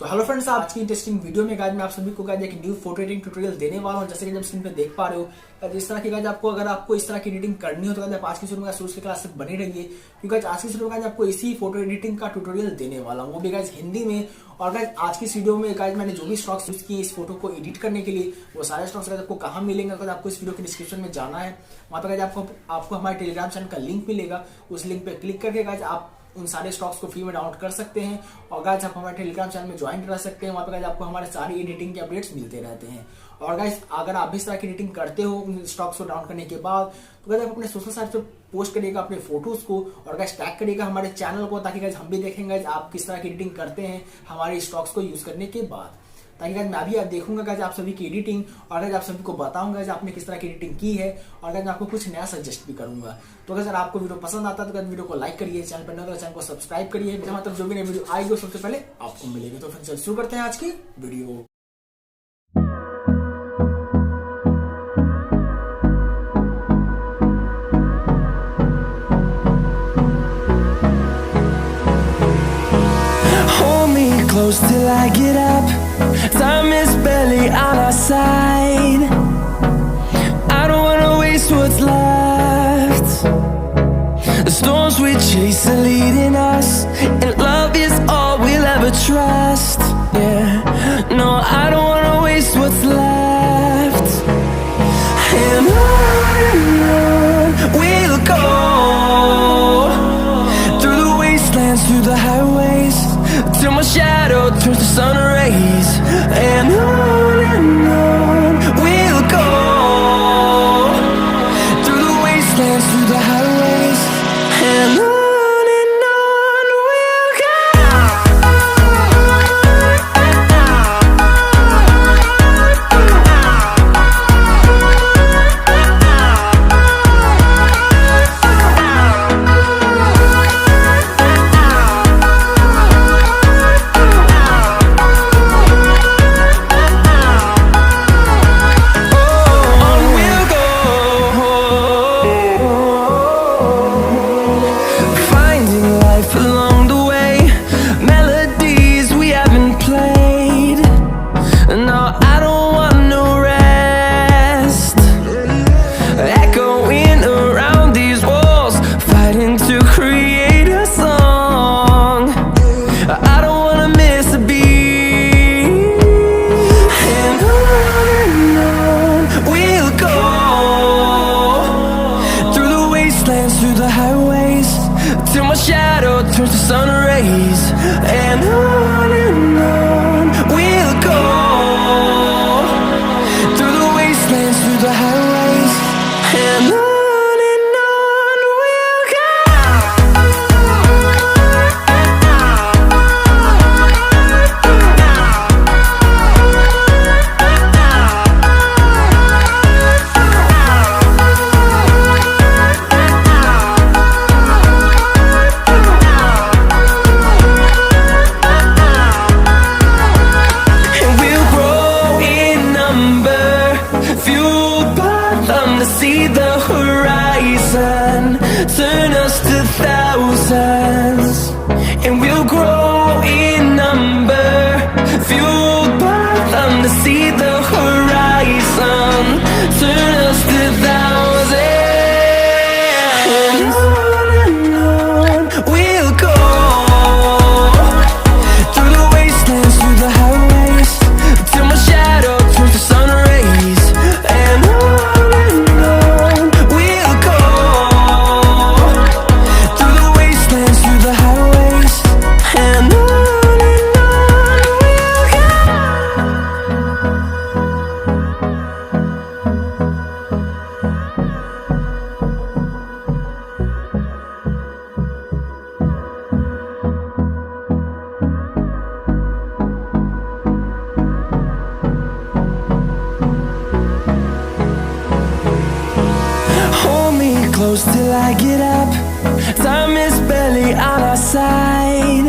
तो hello friends, आज की इंटरेस्टिंग वीडियो में गाइज मैं आप सभी को गाइज एक न्यू फोटो एडिटिंग ट्यूटोरियल देने वाला हूं। जैसे कि जब स्क्रीन पे देख पा रहे हो इस तरह की गाइज आपको अगर आपको इस तरह की एडिटिंग करनी हो तो गाइज आप आज की शुरू में सोच के क्लास से बने रहिए, क्योंकि आज की शुरू में आपको इसी फोटो एडिटिंग का ट्यूटोरियल देने वाला हूं, वो भी गाइज हिंदी में। और गाइज आज की वीडियो में गाइज मैंने जो भी स्टॉक्स यूज किए इस फोटो को एडिट करने के लिए, वो सारे स्टॉक्स गाइज आपको कहाँ मिलेंगे अगर आपको इस वीडियो के डिस्क्रिप्शन में जाना है। वहां पर गाइज आपको हमारे टेलीग्राम चैनल का लिंक मिलेगा, उस लिंक पे क्लिक करके गाइज आप उन सारे स्टॉक्स को फ्री में डाउनलोड कर सकते हैं। और गाइज आप हमारे टेलीग्राम चैनल में ज्वाइन कर सकते हैं, वहां पे गाइज आपको हमारे सारी एडिटिंग के अपडेट्स मिलते रहते हैं। और गाइज अगर आप भी इस तरह की एडिटिंग करते हो उन स्टॉक्स को डाउनलोड करने के बाद, तो गाइज आप अपने सोशल साइट पे पोस्ट करिएगा अपने फोटोज को और गाइज टैग करिएगा हमारे चैनल को, ताकि गाइज हम भी देखेंगे आप किस तरह की एडिटिंग करते हैं हमारे स्टॉक्स को यूज करने के बाद, ताकि गाइज मैं भी आप देखूंगा गाइज आप सभी की एडिटिंग और गाइज आप सभी को बताऊंगा गाइज आपने किस तरह की एडिटिंग की है, और गाइज मैं आपको कुछ नया सजेस्ट भी करूंगा। तो अगर आपको वीडियो पसंद आता है तो गाइज वीडियो को लाइक करिए, चैनल पर नए तो चैनल को सब्सक्राइब करिए, मतलब जो भी नई वीडियो आएगी वो सबसे पहले आपको मिलेगी। तो फिर शुरू करते हैं आज की video. Close till I get up, time is barely on our side. I don't wanna waste what's left. The storms we chase are leading us, and love is all we'll ever trust. Yeah, no, I don't wanna waste what's left. And on we'll go, through the wastelands, through the highways, till my shadow turns to sun rays. And on we'll go, through the wastelands, through the highways, and on we'll go. Through the highways, till my shadow turns to sun rays. And on we'll go, through the wastelands, through the highways, and on we'll go. See the horizon, turn us to thousands, and we'll grow in number, fueled by them to see the horizon, turn us to thousands, and on we'll go, through the wastelands, through the highways, till my shadow turns to sun rays. And close till I get up, time is barely on our side.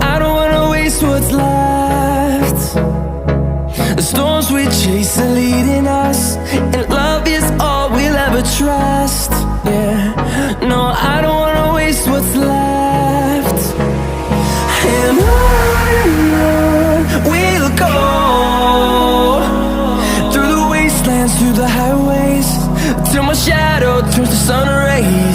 I don't wanna waste what's left. The storms we chase are leading us, and love is all we'll ever trust. Yeah, no, I don't wanna waste what's left. And on my shadow turns to sun rays.